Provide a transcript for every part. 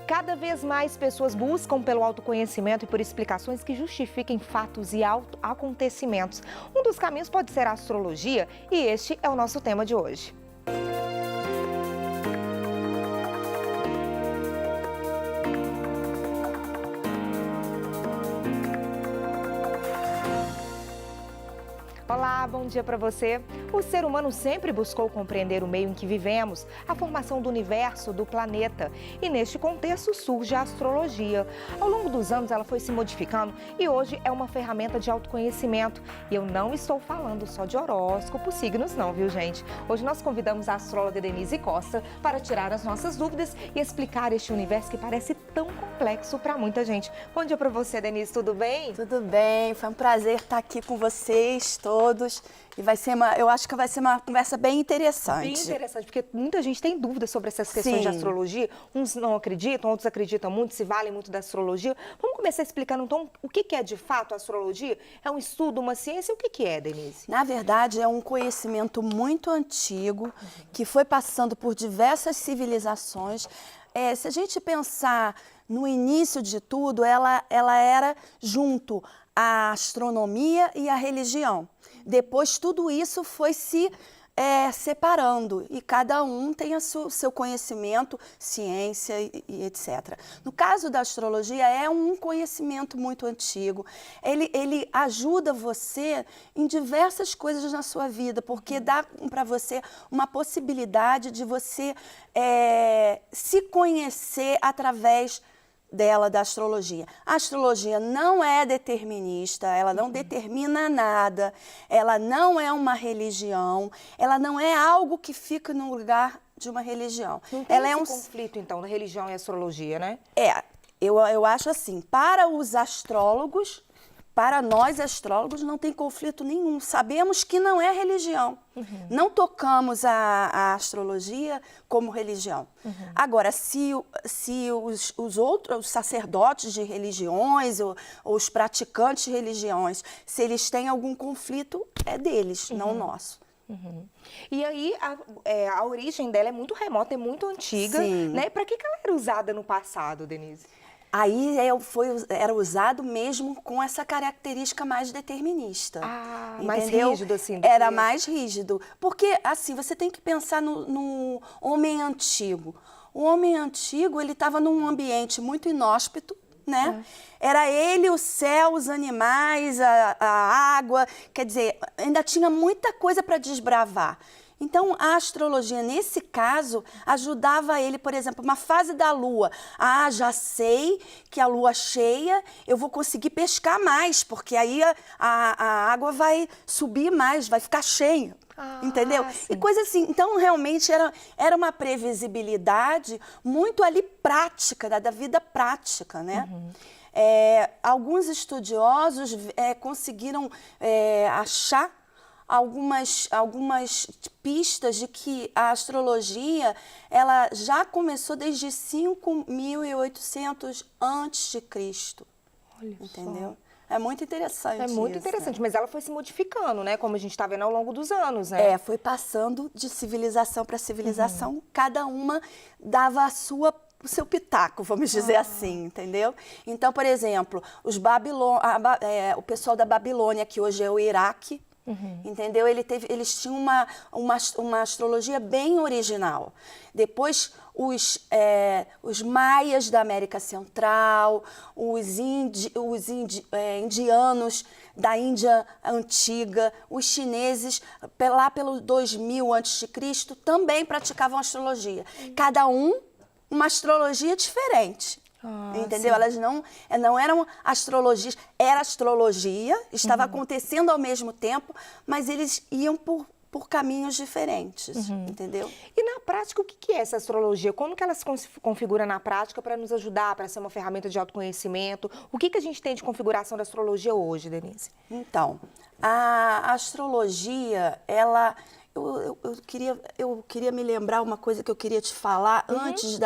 Cada vez mais pessoas buscam pelo autoconhecimento e por explicações que justifiquem fatos e acontecimentos. Um dos caminhos pode ser a astrologia e este é o nosso tema de hoje. Olá, bom dia para você. O ser humano sempre buscou compreender o meio em que vivemos, a formação do universo, do planeta. E neste contexto surge a astrologia. Ao longo dos anos ela foi se modificando e hoje é uma ferramenta de autoconhecimento. E eu não estou falando só de horóscopo, signos não, viu gente? Hoje nós convidamos a astróloga Denise Costa para tirar as nossas dúvidas e explicar este universo que parece tão complexo para muita gente. Bom dia para você, Denise, tudo bem? Tudo bem, foi um prazer estar aqui com vocês todos e eu acho que vai ser uma conversa bem interessante. Bem interessante, porque muita gente tem dúvidas sobre essas questões de astrologia, uns não acreditam, outros acreditam muito, se valem muito da astrologia. Vamos começar explicando então o que é de fato a astrologia? É um estudo, uma ciência? O que é, Denise? Na verdade, é um conhecimento muito antigo que foi passando por diversas civilizações. Se a gente pensar no início de tudo, ela era junto à astronomia e à religião. Depois, tudo isso foi se separando e cada um tem o seu conhecimento, ciência e etc. No caso da astrologia, é um conhecimento muito antigo. Ele ajuda você em diversas coisas na sua vida, porque dá para você uma possibilidade de você se conhecer através da astrologia. A astrologia não é determinista, ela não determina nada, ela não é uma religião, ela não é algo que fica no lugar de uma religião. Não tem esse conflito, então, da religião e astrologia, né? Eu acho assim, para os astrólogos, para nós astrólogos, não tem conflito nenhum. Sabemos que não é religião. Não tocamos a astrologia como religião. Agora, se os sacerdotes de religiões ou os praticantes de religiões, se eles têm algum conflito, é deles, não nosso. E aí, a origem dela é muito remota, é muito antiga, né? Para que ela era usada no passado, Denise? Aí era usado mesmo com essa característica mais determinista. Mais rígido, assim? Era mais rígido. Porque, assim, você tem que pensar no homem antigo. O homem antigo, ele estava num ambiente muito inóspito, né? Era ele, o céu, os animais, a água. Quer dizer, ainda tinha muita coisa para desbravar. Então, a astrologia, nesse caso, ajudava ele, por exemplo, uma fase da lua. Já sei que a lua cheia, eu vou conseguir pescar mais, porque aí a água vai subir mais, vai ficar cheia. Entendeu? Sim. E coisa assim. Então, realmente, era uma previsibilidade muito ali prática, da vida prática, né? Alguns estudiosos conseguiram achar algumas pistas de que a astrologia ela já começou desde 5.800 a.C. Olha entendeu? Só. É muito interessante. É muito isso, interessante, né? Mas ela foi se modificando, né? Como a gente está vendo ao longo dos anos, né? Foi passando de civilização para civilização, cada uma dava o seu pitaco, vamos dizer assim, entendeu? Então, por exemplo, o pessoal da Babilônia, que hoje é o Iraque, entendeu? Eles tinham uma astrologia bem original. Depois, os maias da América Central, os indianos da Índia Antiga, os chineses, lá pelo 2000 a.C., também praticavam astrologia. Cada uma astrologia diferente. Entendeu? Sim. Elas não eram astrologias, era astrologia, estava acontecendo ao mesmo tempo, mas eles iam por caminhos diferentes, entendeu? E na prática, o que é essa astrologia? Como que ela se configura na prática para nos ajudar, para ser uma ferramenta de autoconhecimento? O que a gente tem de configuração da astrologia hoje, Denise? Então, a astrologia, ela... Eu queria me lembrar uma coisa que eu queria te falar antes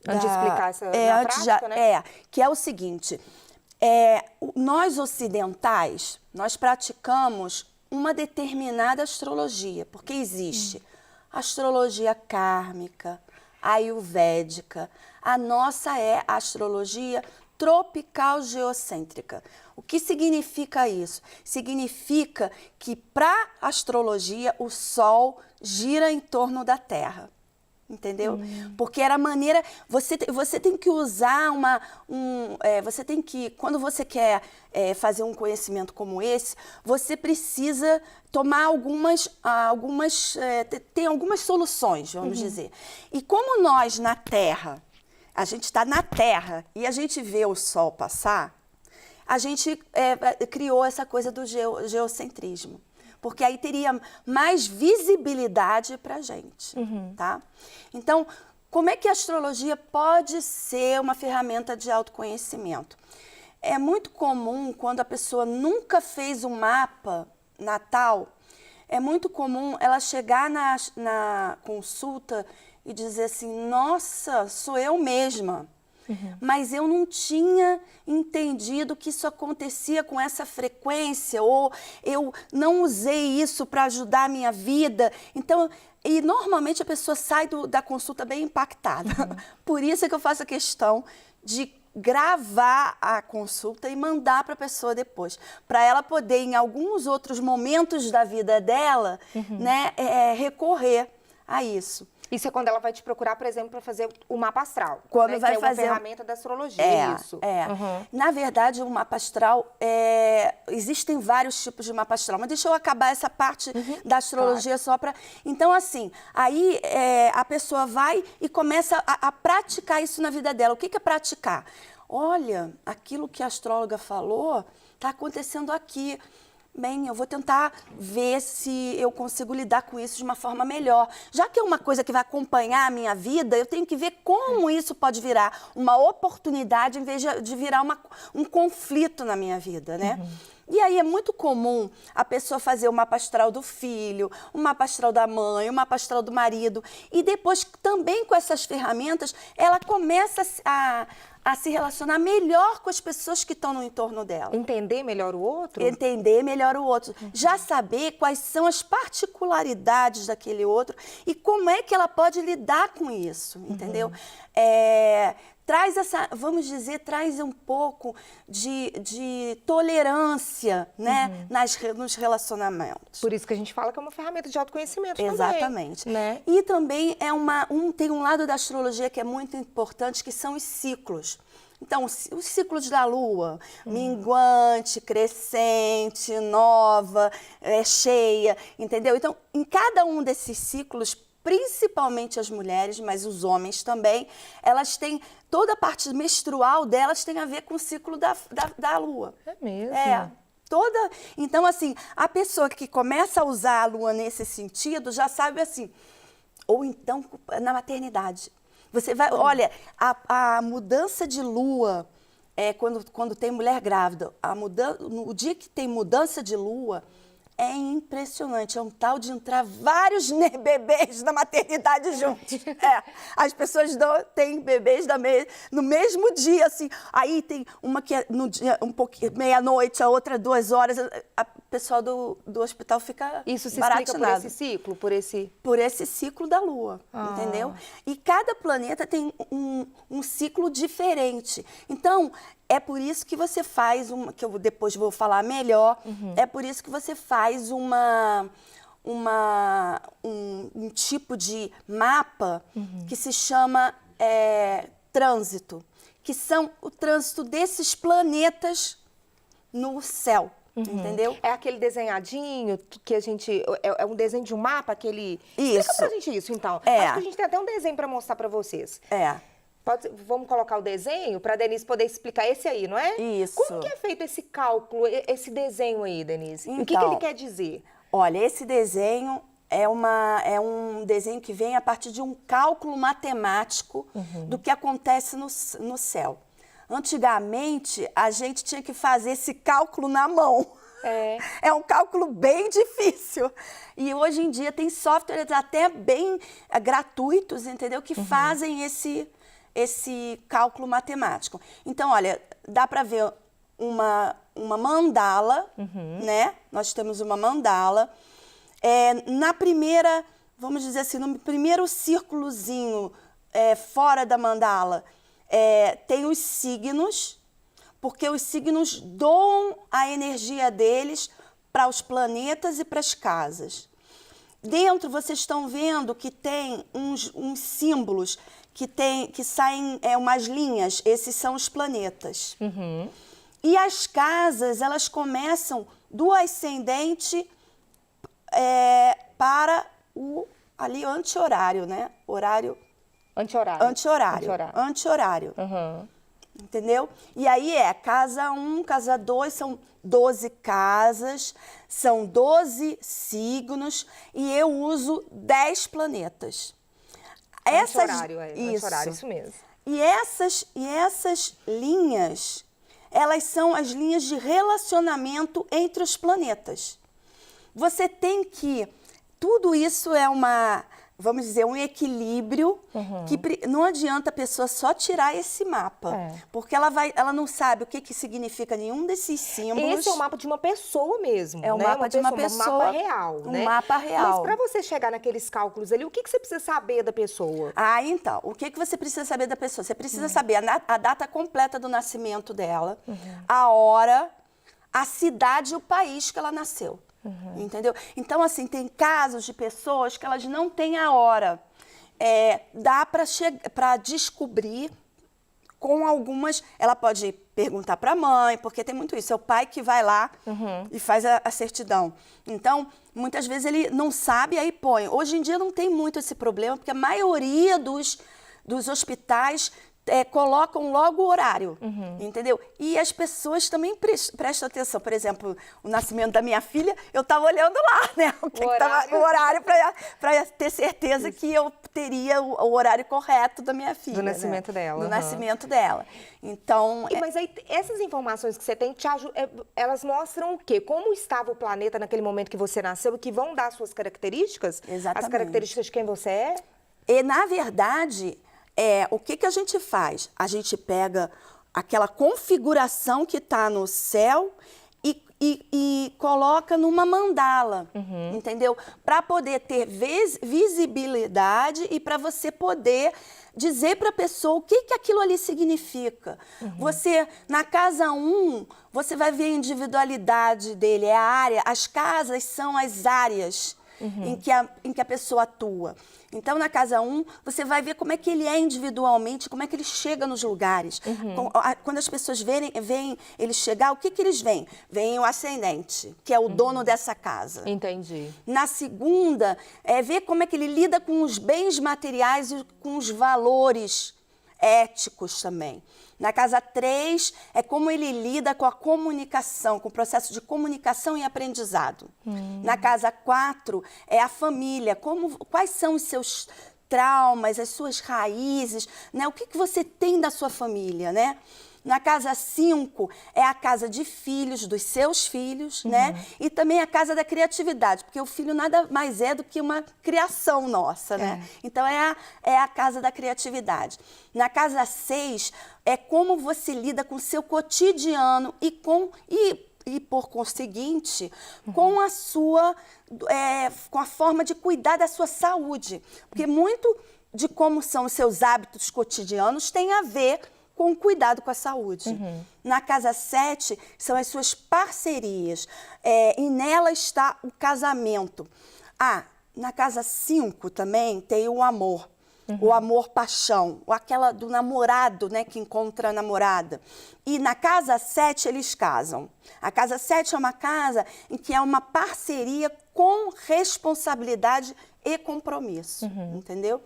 de explicar essa na prática, né? Que é o seguinte, nós ocidentais, nós praticamos uma determinada astrologia, porque existe astrologia kármica, ayurvédica, a nossa é a astrologia tropical geocêntrica. O que significa isso? Significa que para a astrologia o Sol gira em torno da Terra. Entendeu? Porque era a maneira... Você tem que usar você tem que... Quando você quer fazer um conhecimento como esse, você precisa tomar tem algumas soluções, vamos dizer. E como nós, na Terra, a gente está na Terra e a gente vê o Sol passar, a gente criou essa coisa do geocentrismo. Porque aí teria mais visibilidade para a gente, tá? Então, como é que a astrologia pode ser uma ferramenta de autoconhecimento? É muito comum, quando a pessoa nunca fez um mapa natal, é muito comum ela chegar na consulta e dizer assim, nossa, sou eu mesma. Mas eu não tinha entendido que isso acontecia com essa frequência, ou eu não usei isso para ajudar a minha vida. Então, e normalmente a pessoa sai da consulta bem impactada. Por isso é que eu faço a questão de gravar a consulta e mandar para a pessoa depois, para ela poder, em alguns outros momentos da vida dela, né, recorrer a isso. Isso é quando ela vai te procurar, por exemplo, para fazer o mapa astral. Quando né? vai que é fazer uma ferramenta da astrologia, isso. Na verdade, o mapa astral, existem vários tipos de mapa astral, mas deixa eu acabar essa parte da astrologia só para... Então, assim, aí a pessoa vai e começa a praticar isso na vida dela. O que é praticar? Olha, aquilo que a astróloga falou está acontecendo aqui. Bem, eu vou tentar ver se eu consigo lidar com isso de uma forma melhor. Já que é uma coisa que vai acompanhar a minha vida, eu tenho que ver como isso pode virar uma oportunidade em vez de virar um conflito na minha vida, né? E aí é muito comum a pessoa fazer o mapa astral do filho, o mapa astral da mãe, o mapa astral do marido. E depois, também com essas ferramentas, ela começa a se relacionar melhor com as pessoas que estão no entorno dela. Entender melhor o outro? Entender melhor o outro. Já saber quais são as particularidades daquele outro e como é que ela pode lidar com isso, entendeu? Traz vamos dizer, traz um pouco de tolerância, né, nos relacionamentos. Por isso que a gente fala que é uma ferramenta de autoconhecimento Exatamente. também, né? E também tem um lado da astrologia que é muito importante, que são os ciclos. Então, os ciclos da Lua, minguante, crescente, nova, cheia, entendeu? Então, em cada um desses ciclos, principalmente as mulheres, mas os homens também, elas têm, toda a parte menstrual delas tem a ver com o ciclo da Lua. É mesmo? Então, assim, a pessoa que começa a usar a Lua nesse sentido, já sabe assim, ou então na maternidade. Você vai, olha, a mudança de Lua, quando tem mulher grávida, o dia que tem mudança de Lua, é impressionante, é um tal de entrar vários bebês na maternidade juntos. As pessoas têm bebês no mesmo dia, assim. Aí tem uma que é no dia, meia-noite, a outra 2 horas. A pessoa do hospital fica Isso se baratinado. explica por esse ciclo? Por esse ciclo da Lua, entendeu? E cada planeta tem um ciclo diferente. Então, é por isso que você faz, que eu depois vou falar melhor, é por isso que você faz um tipo de mapa que se chama trânsito, que são o trânsito desses planetas no céu. Entendeu? É aquele desenhadinho que a gente... É um desenho de um mapa, aquele... Isso. Explica pra gente isso, então. Acho que a gente tem até um desenho pra mostrar pra vocês. Vamos colocar o desenho para a Denise poder explicar esse aí, não é? Isso. Como que é feito esse cálculo, esse desenho aí, Denise? Então, o que ele quer dizer? Olha, esse desenho é um desenho que vem a partir de um cálculo matemático do que acontece no céu. Antigamente, a gente tinha que fazer esse cálculo na mão. É um cálculo bem difícil. E hoje em dia tem softwares até bem gratuitos, entendeu? Que fazem esse cálculo matemático. Então, olha, dá para ver uma mandala, né? Nós temos uma mandala. Na primeira, vamos dizer assim, no primeiro círculozinho fora da mandala, tem os signos, porque os signos doam a energia deles para os planetas e para as casas. Dentro vocês estão vendo que tem uns símbolos que saem umas linhas, esses são os planetas. E as casas, elas começam do ascendente para o ali anti-horário, né? Anti-horário. Entendeu? E aí casa 1, casa 2, são 12 casas, são 12 signos e eu uso 10 planetas. Anti-horário, anti-horário, isso mesmo. E essas linhas, elas são as linhas de relacionamento entre os planetas. Você tem que... Tudo isso é vamos dizer, um equilíbrio que não adianta a pessoa só tirar esse mapa. Porque ela não sabe o que significa nenhum desses símbolos. Esse é o mapa de uma pessoa mesmo, É o mapa de uma pessoa. Um mapa real, né? Um mapa real. Mas para você chegar naqueles cálculos ali, o que você precisa saber da pessoa? Então, o que você precisa saber da pessoa? Você precisa saber a data completa do nascimento dela, a hora, a cidade e o país que ela nasceu. Entendeu? Então, assim, tem casos de pessoas que elas não têm a hora. Dá para descobrir com algumas... Ela pode perguntar para a mãe, porque tem muito isso. É o pai que vai lá e faz a certidão. Então, muitas vezes ele não sabe, aí põe. Hoje em dia não tem muito esse problema, porque a maioria dos hospitais... colocam logo o horário, entendeu? E as pessoas também prestam atenção. Por exemplo, o nascimento da minha filha, eu estava olhando lá, né? O horário para ter certeza que eu teria o horário correto da minha filha. Do nascimento dela. Do nascimento dela. Então... Mas aí, essas informações que você tem, elas mostram o quê? Como estava o planeta naquele momento que você nasceu e que vão dar suas características? Exatamente. As características de quem você é? E, na verdade... o que a gente faz? A gente pega aquela configuração que está no céu e coloca numa mandala, entendeu? Para poder ter visibilidade e para você poder dizer para a pessoa o que aquilo ali significa. Você, na casa 1, você vai ver a individualidade dele, é a área, as casas são as áreas em que a pessoa atua. Então, na casa 1, você vai ver como é que ele é individualmente, como é que ele chega nos lugares. Quando as pessoas veem ele chegar, o que eles veem? Veem o ascendente, que é o dono dessa casa. Entendi. Na segunda, ver como é que ele lida com os bens materiais e com os valores éticos também. Na casa 3, é como ele lida com a comunicação, com o processo de comunicação e aprendizado. Na casa 4, é a família, quais são os seus traumas, as suas raízes, né? O que você tem da sua família, né? Na casa 5, é a casa de filhos, dos seus filhos, né? E também a casa da criatividade, porque o filho nada mais é do que uma criação nossa, né? Então, é a casa da criatividade. Na casa 6, é como você lida com o seu cotidiano e por conseguinte, com a forma de cuidar da sua saúde. Porque muito de como são os seus hábitos cotidianos tem a ver com cuidado com a saúde. Na casa 7, são as suas parcerias, e nela está o casamento. Na casa 5 também tem o amor. O amor-paixão, aquela do namorado, né, que encontra a namorada. E na casa 7 eles casam. A casa 7 é uma casa em que é uma parceria com responsabilidade e compromisso, entendeu?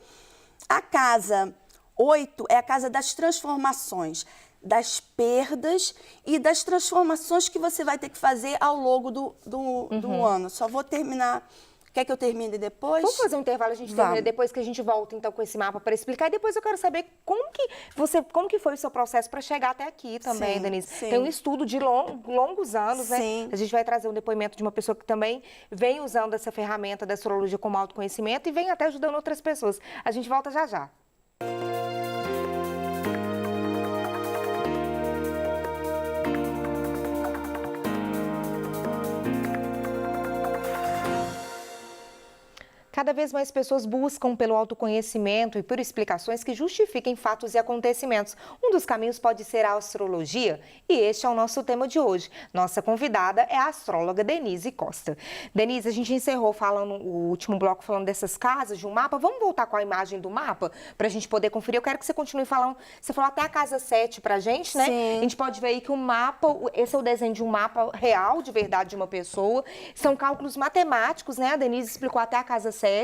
A casa 8 é a casa das transformações, das perdas e das transformações que você vai ter que fazer ao longo do ano. Só vou terminar... Quer que eu termine depois? Vamos fazer um intervalo, a gente termina depois que a gente volta então com esse mapa para explicar. E depois eu quero saber como que foi o seu processo para chegar até aqui também, Denise. Tem um estudo de longos anos, né? A gente vai trazer um depoimento de uma pessoa que também vem usando essa ferramenta da astrologia como autoconhecimento e vem até ajudando outras pessoas. A gente volta já já. cada vez mais pessoas buscam pelo autoconhecimento e por explicações que justifiquem fatos e acontecimentos. Um dos caminhos pode ser a astrologia e este é o nosso tema de hoje. Nossa convidada é a astróloga Denise Costa. Denise, a gente encerrou falando o último bloco falando dessas casas, de um mapa. Vamos voltar com a imagem do mapa para a gente poder conferir. Eu quero que você continue falando. Você falou até a casa 7 pra gente, né? Sim. A gente pode ver aí que o mapa, esse é o desenho de um mapa real, de verdade, de uma pessoa. São cálculos matemáticos, né? A Denise explicou até a casa 7.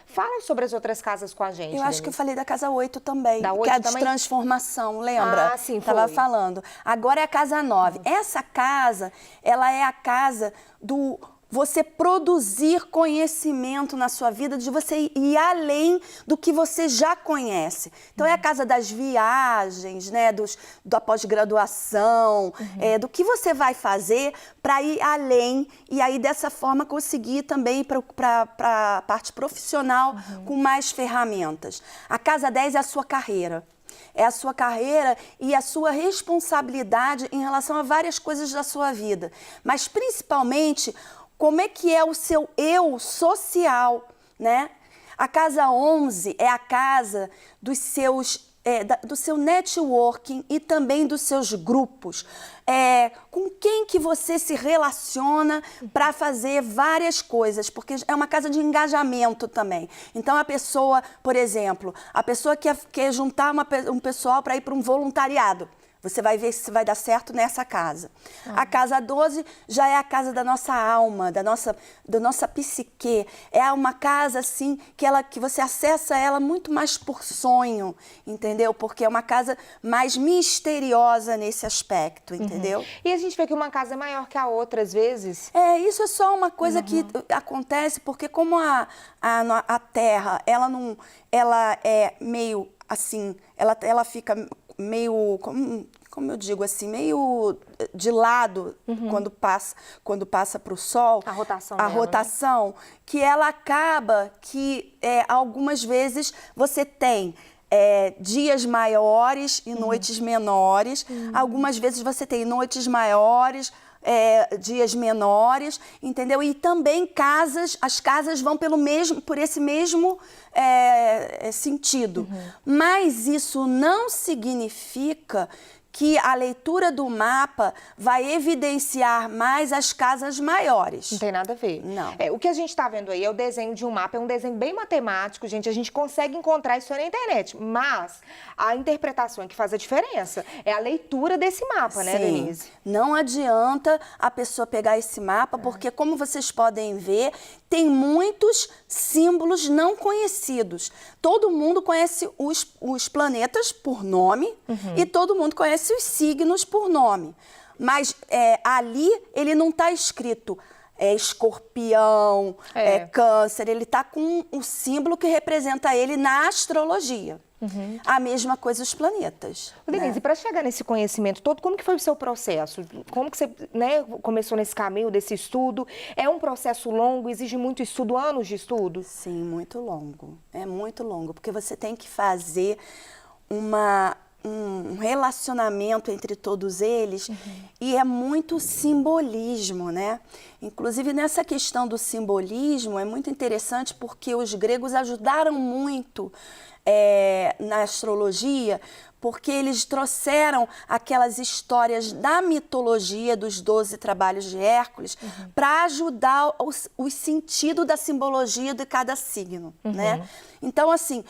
Fala sobre as outras casas com a gente, Eu acho que eu falei da casa 8 também, Da 8 que é a também? de transformação, lembra? Ah, sim, Estava foi. falando. Agora é a casa 9. Essa casa, ela é a casa do você produzir conhecimento na sua vida, de você ir além do que você já conhece. Então, é a casa das viagens, né, da pós-graduação, do que você vai fazer para ir além e aí, dessa forma, conseguir também para a parte profissional com mais ferramentas. A casa 10 é a sua carreira. É a sua carreira e a sua responsabilidade em relação a várias coisas da sua vida. Mas, principalmente, como é que é o seu eu social, né? A casa 11 é a casa dos seus, do seu networking e também dos seus grupos. Com quem que você se relaciona para fazer várias coisas, porque é uma casa de engajamento também. Então, a pessoa, por exemplo, a pessoa quer juntar um pessoal para ir para um voluntariado. Você vai ver se vai dar certo nessa casa. A casa 12 já é a casa da nossa alma, da nossa psique. É uma casa, assim, que você acessa ela muito mais por sonho, entendeu? Porque é uma casa mais misteriosa nesse aspecto, entendeu? E a gente vê que uma casa é maior que a outra, às vezes. Isso é só uma coisa que acontece, porque como a Terra, ela é meio assim, ela fica meio, como eu digo assim, meio de lado quando passa para o Sol. A rotação A dela, rotação, né? Que ela acaba que algumas vezes você tem dias maiores e noites menores. Algumas vezes você tem noites maiores, dias menores, entendeu? E também as casas vão por esse mesmo sentido. Mas isso não significa que a leitura do mapa vai evidenciar mais as casas maiores. Não tem nada a ver. Não. O que a gente está vendo aí é o desenho de um mapa, é um desenho bem matemático, gente. A gente consegue encontrar isso aí na internet, mas a interpretação é que faz a diferença. É a leitura desse mapa, né, Denise? Não adianta a pessoa pegar esse mapa, porque, como vocês podem ver, tem muitos símbolos não conhecidos. Todo mundo conhece os planetas por nome e todo mundo conhece os signos por nome. Mas ali ele não está escrito Escorpião, Câncer. Ele está com o símbolo que representa ele na astrologia. A mesma coisa os planetas. Denise, e para chegar nesse conhecimento todo, como que foi o seu processo? Como que você, né, começou nesse caminho desse estudo? É um processo longo, exige muito estudo, anos de estudo? Sim, muito longo. É muito longo, porque você tem que fazer um relacionamento entre todos eles e é muito simbolismo, né? Inclusive, nessa questão do simbolismo, é muito interessante porque os gregos ajudaram muito na astrologia, porque eles trouxeram aquelas histórias da mitologia dos 12 trabalhos de Hércules para ajudar o sentido da simbologia de cada signo, né? Então, assim,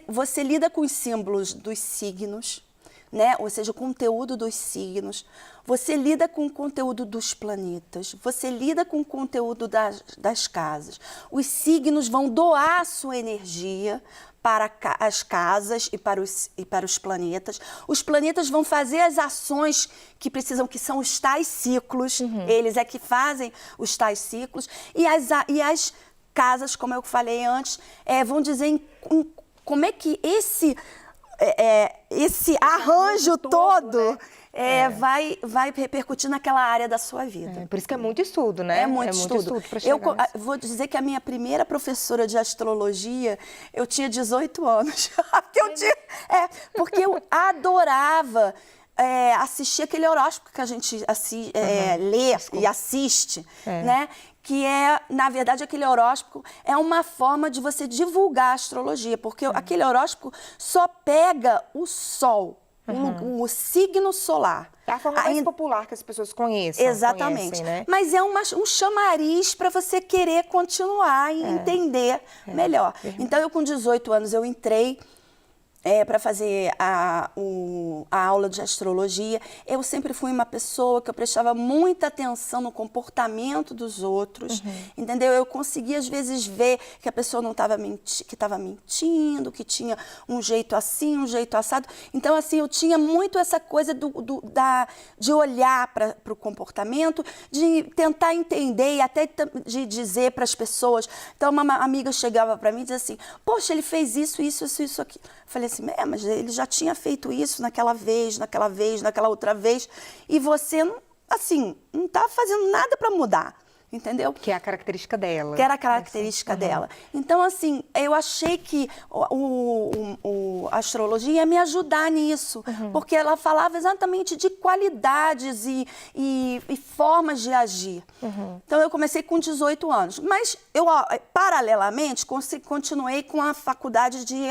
você lida com os símbolos dos signos, né? Ou seja, o conteúdo dos signos. Você lida com o conteúdo dos planetas. Você lida com o conteúdo das casas. Os signos vão doar a sua energia para as casas e para os planetas. Os planetas vão fazer as ações que precisam, que são os tais ciclos. Eles é que fazem os tais ciclos. E as casas, como eu falei antes, vão dizer como é que esse arranjo todo, né? vai repercutir naquela área da sua vida. Por isso que é muito estudo, né? É muito estudo. Para chegar nisso. Vou dizer que a minha primeira professora de astrologia, eu tinha 18 anos. Porque eu adorava assistir aquele horóscopo que a gente lê e assiste, né? que é, na verdade, aquele horóscopo é uma forma de você divulgar a astrologia, porque aquele horóscopo só pega o sol, o signo solar. É a forma mais popular que as pessoas conhecem. Exatamente. Conhecem, né? Mas é um chamariz para você querer continuar e entender melhor. Então, eu com 18 anos, eu entrei para fazer a aula de astrologia. Eu sempre fui uma pessoa que eu prestava muita atenção no comportamento dos outros, entendeu? Eu conseguia, às vezes, ver que a pessoa não estava mentindo, que tinha um jeito assim, um jeito assado. Então, assim, eu tinha muito essa coisa de olhar para o comportamento, de tentar entender e até de dizer para as pessoas. Então, uma amiga chegava para mim e dizia assim, poxa, ele fez isso aqui. Eu falei assim, mas ele já tinha feito isso naquela vez, naquela outra vez, e você, assim, não está fazendo nada para mudar, entendeu? Que é a característica dela. Que era a característica dela. Então, assim, eu achei que a astrologia ia me ajudar nisso, porque ela falava exatamente de qualidades e formas de agir. Então, eu comecei com 18 anos, mas eu, paralelamente, continuei com a faculdade de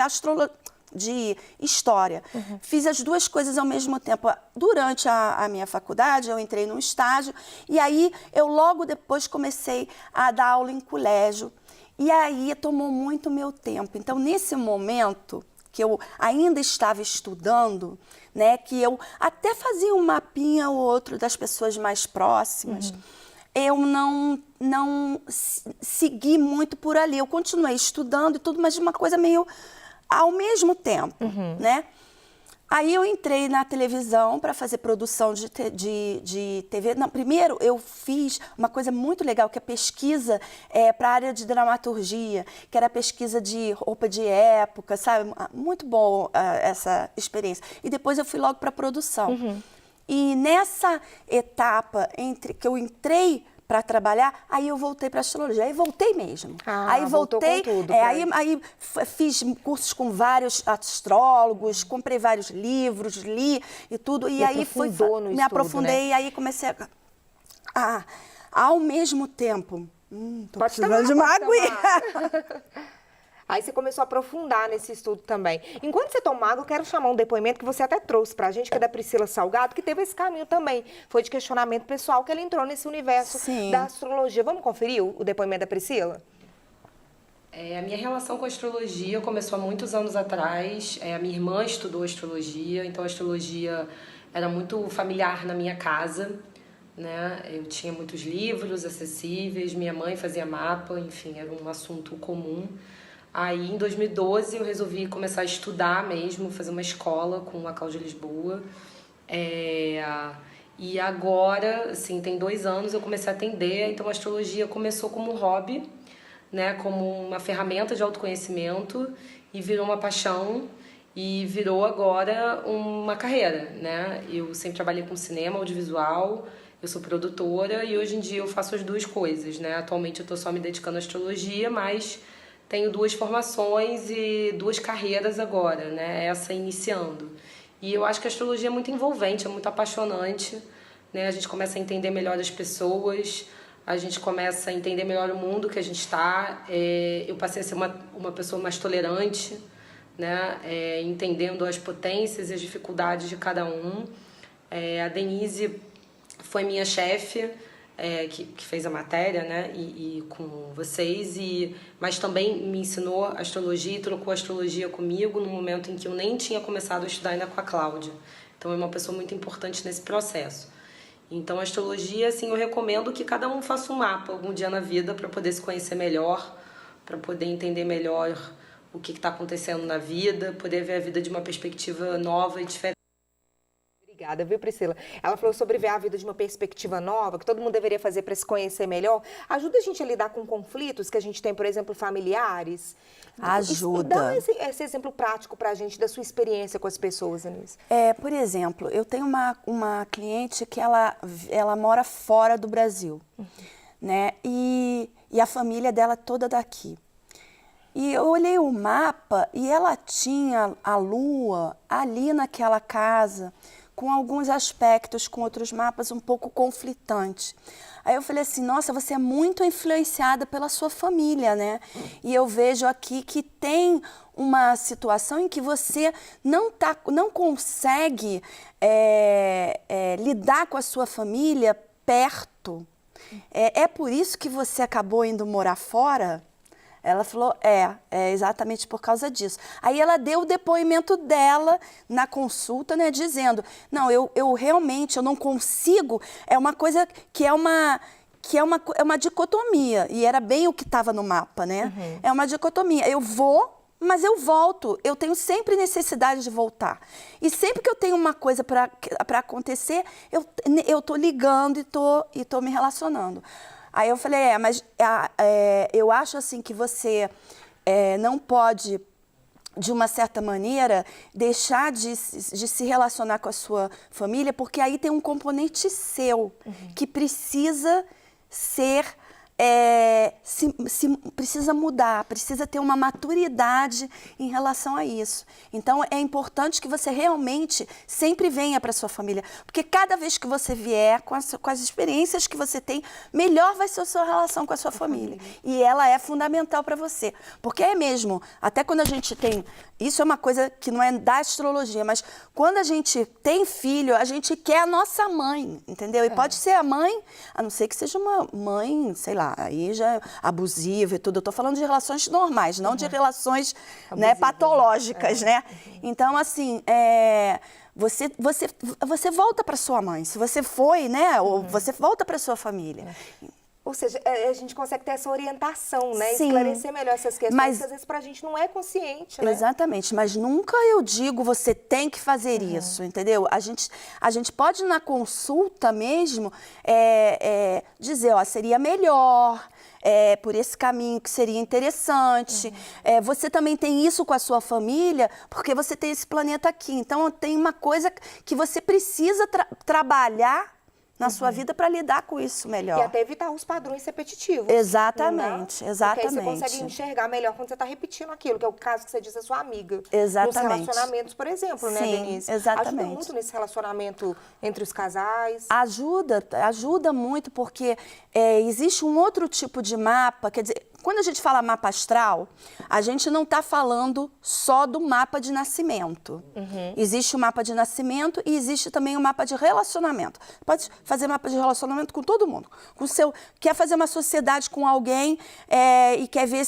História. Fiz as duas coisas ao mesmo tempo. Durante a minha faculdade, eu entrei num estágio e aí eu logo depois comecei a dar aula em colégio. E aí tomou muito meu tempo. Então, nesse momento que eu ainda estava estudando, né, que eu até fazia um mapinha ou outro das pessoas mais próximas, eu não segui muito por ali. Eu continuei estudando e tudo, mas de uma coisa meio ao mesmo tempo, né? Aí eu entrei na televisão para fazer produção de TV. Não, primeiro eu fiz uma coisa muito legal, que é pesquisa para a área de dramaturgia, que era pesquisa de roupa de época, sabe? Muito bom essa experiência. E depois eu fui logo para produção. E nessa etapa que eu entrei para trabalhar, aí eu voltei para astrologia, aí voltei mesmo. Aí voltei, com tudo, aí fiz cursos com vários astrólogos, comprei vários livros, li e tudo, e aí me aprofundei, e aí comecei ao mesmo tempo, tô precisando de uma aguinha. Aí você começou a aprofundar nesse estudo também. Enquanto você toma água, eu quero chamar um depoimento que você até trouxe pra gente, que é da Priscila Salgado, que teve esse caminho também. Foi de questionamento pessoal que ela entrou nesse universo da astrologia. Vamos conferir o depoimento da Priscila? A minha relação com a astrologia começou há muitos anos atrás. A minha irmã estudou astrologia, então a astrologia era muito familiar na minha casa, né? Eu tinha muitos livros acessíveis, minha mãe fazia mapa, enfim, era um assunto comum. Aí, em 2012, eu resolvi começar a estudar mesmo, fazer uma escola com a Cláudia Lisboa. E agora, assim, tem 2 anos, eu comecei a atender. Então, a astrologia começou como um hobby, né, como uma ferramenta de autoconhecimento, e virou uma paixão, e virou agora uma carreira, né? Eu sempre trabalhei com cinema, audiovisual, eu sou produtora, e hoje em dia eu faço as duas coisas, né? Atualmente eu estou só me dedicando à astrologia, mas tenho 2 formações e 2 carreiras agora, né? Essa iniciando. E eu acho que a astrologia é muito envolvente, é muito apaixonante, né? A gente começa a entender melhor as pessoas, a gente começa a entender melhor o mundo que a gente está. Eu passei a ser uma pessoa mais tolerante, né? Entendendo as potências e as dificuldades de cada um. A Denise foi minha chefe, que fez a matéria, né, e com vocês, mas também me ensinou astrologia e trocou astrologia comigo no momento em que eu nem tinha começado a estudar ainda com a Cláudia. Então é uma pessoa muito importante nesse processo. Então a astrologia, assim, eu recomendo que cada um faça um mapa algum dia na vida para poder se conhecer melhor, para poder entender melhor o que está acontecendo na vida, poder ver a vida de uma perspectiva nova e diferente. Obrigada, viu, Priscila? Ela falou sobre ver a vida de uma perspectiva nova, que todo mundo deveria fazer para se conhecer melhor. Ajuda a gente a lidar com conflitos que a gente tem, por exemplo, familiares? Ajuda. Dá esse exemplo prático para a gente da sua experiência com as pessoas, Anise. Por exemplo, eu tenho uma cliente que ela mora fora do Brasil, né? E a família dela toda daqui. E eu olhei o mapa e ela tinha a lua ali naquela casa com alguns aspectos, com outros mapas um pouco conflitantes. Aí eu falei assim, nossa, você é muito influenciada pela sua família, né? E eu vejo aqui que tem uma situação em que você não consegue lidar com a sua família perto. É por isso que você acabou indo morar fora? Ela falou, é exatamente por causa disso. Aí ela deu o depoimento dela na consulta, né, dizendo, não, eu realmente, eu não consigo, é uma coisa que é uma dicotomia, e era bem o que estava no mapa, né? Uhum. É uma dicotomia, eu vou, mas eu volto, eu tenho sempre necessidade de voltar. E sempre que eu tenho uma coisa para acontecer, eu tô ligando e tô me relacionando. Aí eu falei, mas eu acho assim que você não pode, de uma certa maneira, deixar de se relacionar com a sua família, porque aí tem um componente seu que precisa ser, precisa mudar, precisa ter uma maturidade em relação a isso. Então, é importante que você realmente sempre venha para a sua família, porque cada vez que você vier, com as experiências que você tem, melhor vai ser a sua relação com a sua família. E ela é fundamental para você, porque é mesmo, até quando a gente tem, isso é uma coisa que não é da astrologia, mas quando a gente tem filho, a gente quer a nossa mãe, entendeu? E pode ser a mãe, a não ser que seja uma mãe, sei lá, aí já é abusiva e tudo. Eu tô falando de relações normais, não de relações, né, patológicas, né? Então, assim, você volta para sua mãe. Se você foi, né, ou você volta para sua família. Ou seja, a gente consegue ter essa orientação, né? Sim, esclarecer melhor essas questões, mas que às vezes pra gente não é consciente, né? Exatamente, mas nunca eu digo você tem que fazer isso, entendeu? A gente pode na consulta mesmo dizer, ó, seria melhor, por esse caminho que seria interessante. Você também tem isso com a sua família, porque você tem esse planeta aqui. Então tem uma coisa que você precisa trabalhar na sua vida para lidar com isso melhor. E até evitar os padrões repetitivos. Exatamente, exatamente. Porque aí você consegue enxergar melhor quando você está repetindo aquilo, que é o caso que você diz da sua amiga. Exatamente. Nos relacionamentos, por exemplo, né, Denise? Exatamente. Ajuda muito nesse relacionamento entre os casais. Ajuda muito, porque existe um outro tipo de mapa, quer dizer, quando a gente fala mapa astral, a gente não está falando só do mapa de nascimento. Existe o mapa de nascimento e existe também o mapa de relacionamento. Pode fazer mapa de relacionamento com todo mundo. Quer fazer uma sociedade com alguém e quer ver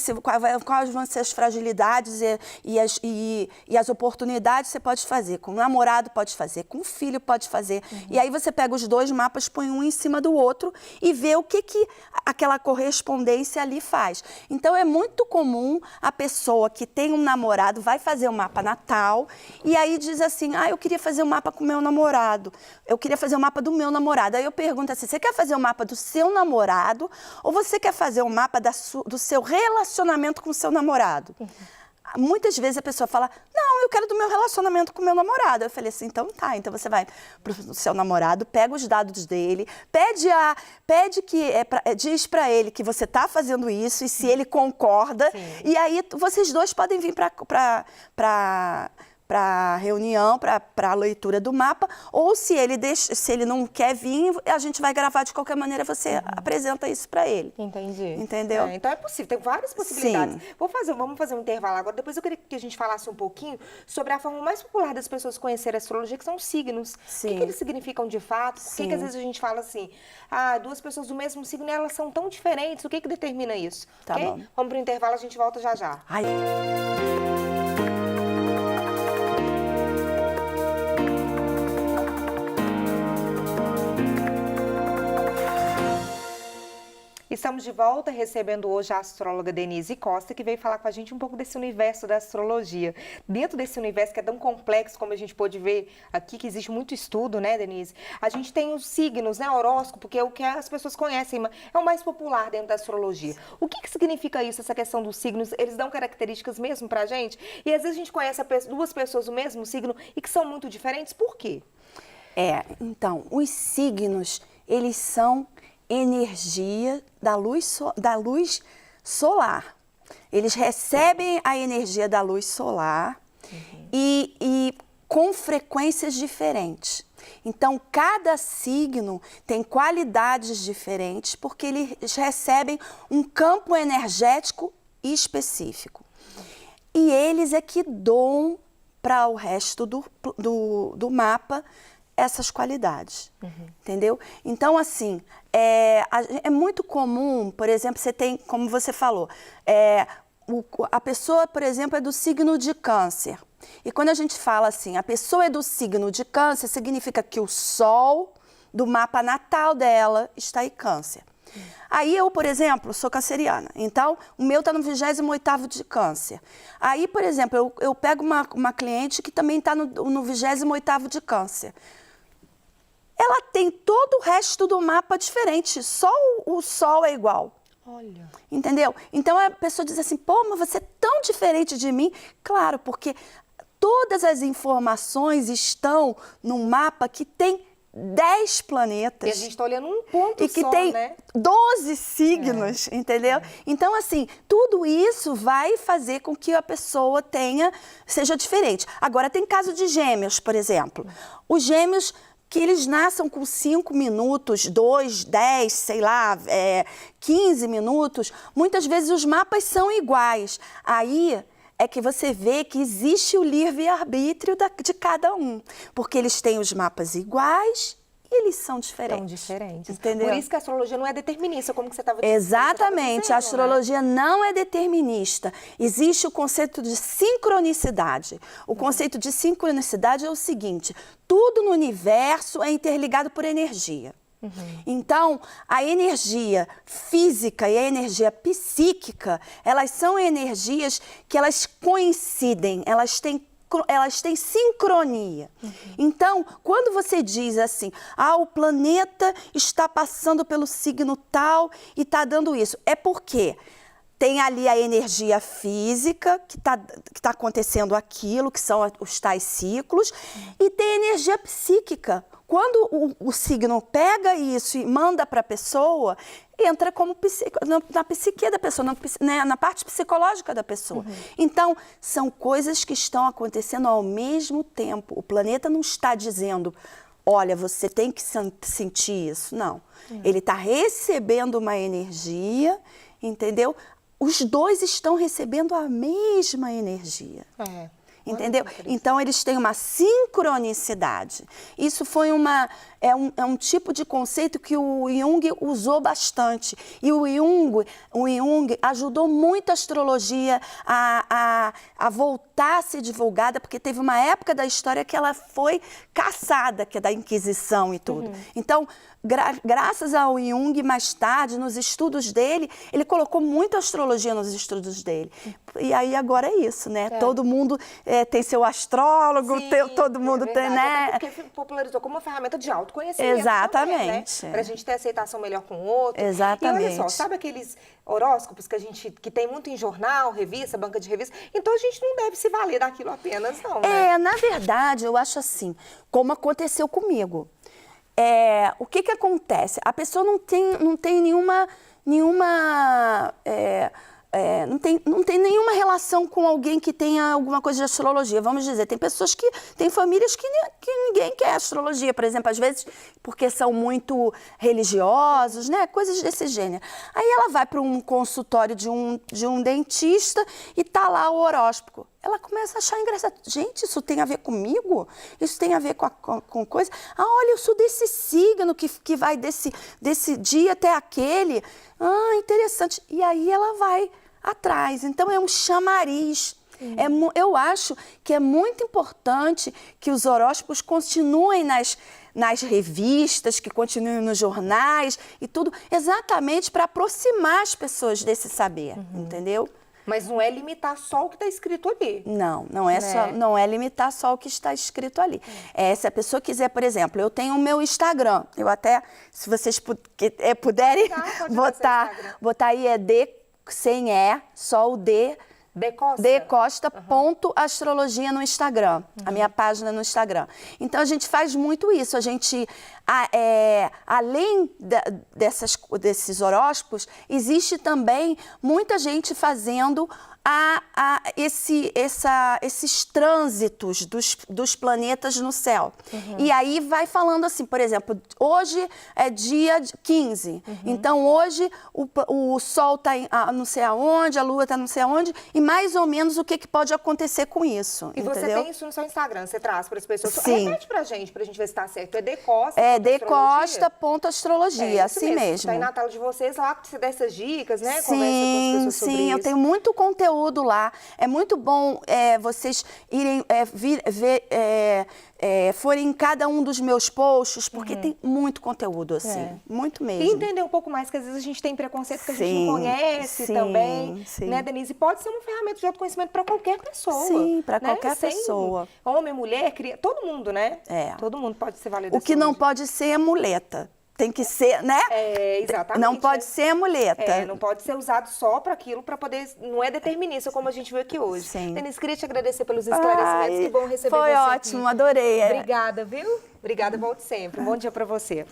quais vão ser as fragilidades e as oportunidades, você pode fazer. Com o namorado pode fazer, com o filho pode fazer. E aí você pega os dois mapas, põe um em cima do outro e vê o que aquela correspondência ali faz. Então, é muito comum a pessoa que tem um namorado vai fazer um mapa natal e aí diz assim, eu queria fazer um mapa com o meu namorado, eu queria fazer um mapa do meu namorado. Aí eu pergunto assim, você quer fazer um mapa do seu namorado ou você quer fazer um mapa do seu relacionamento com o seu namorado? Muitas vezes a pessoa fala, não, eu quero do meu relacionamento com o meu namorado. Eu falei assim, então tá, então você vai pro seu namorado, pega os dados dele, diz pra ele que você tá fazendo isso e se ele concorda, e aí vocês dois podem vir para reunião, para a leitura do mapa, ou se ele não quer vir, a gente vai gravar de qualquer maneira, você apresenta isso para ele. Entendi. Entendeu? Então é possível, tem várias possibilidades. Sim. Vamos fazer um intervalo agora, depois eu queria que a gente falasse um pouquinho sobre a forma mais popular das pessoas conhecerem a astrologia, que são os signos. Sim. O que eles significam de fato? Por que às vezes a gente fala assim, duas pessoas do mesmo signo, elas são tão diferentes, o que determina isso? Tá okay? bom. Vamos pro intervalo, a gente volta já já. Ai. Estamos de volta recebendo hoje a astróloga Denise Costa, que veio falar com a gente um pouco desse universo da astrologia. Dentro desse universo que é tão complexo, como a gente pôde ver aqui, que existe muito estudo, né, Denise? A gente tem os signos, né, horóscopo, que é o que as pessoas conhecem, é o mais popular dentro da astrologia. O que significa isso, essa questão dos signos? Eles dão características mesmo pra gente? E às vezes a gente conhece duas pessoas do mesmo signo e que são muito diferentes, por quê? Então, os signos, eles são energia da luz solar. Eles recebem a energia da luz solar e com frequências diferentes. Então, cada signo tem qualidades diferentes porque eles recebem um campo energético específico. E eles é que dão para o resto do mapa essas qualidades, entendeu? Então, assim, é muito comum, por exemplo, você tem, como você falou, a pessoa, por exemplo, é do signo de Câncer. E quando a gente fala assim, a pessoa é do signo de Câncer, significa que o Sol do mapa natal dela está em Câncer. Aí eu, por exemplo, sou canceriana, então o meu está no 28º de Câncer. Aí, por exemplo, eu pego uma cliente que também está no 28º de Câncer. Ela tem todo o resto do mapa diferente, só o Sol é igual. Olha. Entendeu? Então a pessoa diz assim, pô, mas você é tão diferente de mim. Claro, porque todas as informações estão num mapa que tem 10 planetas. E a gente está olhando um ponto e que só, tem né? 12 signos, entendeu? Então, assim, tudo isso vai fazer com que a pessoa seja diferente. Agora, tem caso de gêmeos, por exemplo. Os gêmeos que eles nasçam com 5 minutos, 2, 10, sei lá, 15 minutos, muitas vezes os mapas são iguais. Aí é que você vê que existe o livre-arbítrio de cada um, porque eles têm os mapas iguais e eles são diferentes. São diferentes. Entendeu? Por isso que a astrologia não é determinista, como que você estava dizendo. Exatamente, a astrologia não é determinista. Existe o conceito de sincronicidade. O conceito de sincronicidade é o seguinte, tudo no universo é interligado por energia. Então, a energia física e a energia psíquica, elas são energias que elas coincidem, elas têm sincronia. Então, quando você diz assim, o planeta está passando pelo signo tal e está dando isso, é porque tem ali a energia física, que tá acontecendo aquilo, que são os tais ciclos, e tem a energia psíquica. Quando o signo pega isso e manda para a pessoa, entra como na psique da pessoa, na parte psicológica da pessoa. Então, são coisas que estão acontecendo ao mesmo tempo. O planeta não está dizendo, olha, você tem que sentir isso. Não. Ele está recebendo uma energia, entendeu? Os dois estão recebendo a mesma energia. Entendeu? Então, eles têm uma sincronicidade. Isso foi é um tipo de conceito que o Jung usou bastante. E o Jung ajudou muito a astrologia a voltar a ser divulgada, porque teve uma época da história que ela foi caçada, que é da Inquisição e tudo. Então, graças ao Jung, mais tarde, nos estudos dele, ele colocou muito a astrologia nos estudos dele. E aí agora é isso, né? Todo mundo tem seu astrólogo, todo mundo tem, né? Até porque popularizou como uma ferramenta de autoconhecimento. Exatamente. Também, né? Pra gente ter aceitação melhor com o outro. Exatamente. E olha só, sabe aqueles horóscopos que tem muito em jornal, revista, banca de revista? Então a gente não deve se valer daquilo apenas, não, né? Na verdade, eu acho assim, como aconteceu comigo. O que acontece? A pessoa não tem nenhuma não tem nenhuma relação com alguém que tenha alguma coisa de astrologia. Vamos dizer, tem famílias que ninguém quer astrologia, por exemplo, às vezes porque são muito religiosos, né? Coisas desse gênero. Aí ela vai para um consultório de um dentista e tá lá o horóscopo. Ela começa a achar engraçado. Gente, isso tem a ver comigo? Isso tem a ver com coisa? Olha, eu sou desse signo que vai desse dia até aquele. Interessante. E aí ela vai atrás. Então, é um chamariz. Eu acho que é muito importante que os horóscopos continuem nas revistas, que continuem nos jornais e tudo, exatamente para aproximar as pessoas desse saber, entendeu? Mas não é limitar só o que está escrito ali. Não é limitar só o que está escrito ali. Se a pessoa quiser, por exemplo, eu tenho o meu Instagram, eu até, se vocês puderem botar aí, sem só o D Costa .astrologia no Instagram, a minha página no Instagram. Então, a gente faz muito isso. A gente, além desses horóscopos, existe também muita gente fazendo esses trânsitos dos planetas no céu. E aí vai falando assim, por exemplo, hoje é dia 15, então hoje o Sol está não sei aonde, a Lua está não sei aonde, e mais ou menos o que pode acontecer com isso, E você tem isso no seu Instagram, você traz para as pessoas. Sim. Repete pra gente ver se está certo. É Decosta. É decosta.astrologia, assim mesmo. Tá aí na tela de vocês lá, você dá essas dicas, né? Conversa com as Sim, pessoas sobre sim, eu isso. tenho muito conteúdo lá. É muito bom vocês irem forem em cada um dos meus posts, porque tem muito conteúdo, assim, muito mesmo. E entender um pouco mais, que às vezes a gente tem preconceito que a gente Sim, não conhece sim, também, sim. né, Denise? Pode ser uma ferramenta de autoconhecimento para qualquer pessoa. Sim, para né? qualquer Sem pessoa. Homem, mulher, criança, todo mundo, né? É. Todo mundo pode ser válido. O que não pode ser é muleta. Tem que ser, né? Exatamente. Não pode ser muleta. Não pode ser usado só para aquilo, para poder... Não é determinista, como a gente viu aqui hoje. Sim. Denise, queria te agradecer pelos esclarecimentos. Que bom receber foi você ótimo, aqui. adorei. Obrigada, viu? Obrigada, volte sempre. Um bom dia para você.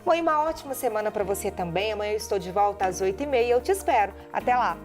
Bom, e uma ótima semana para você também. Amanhã eu estou de volta às 8h30. Eu te espero. Até lá.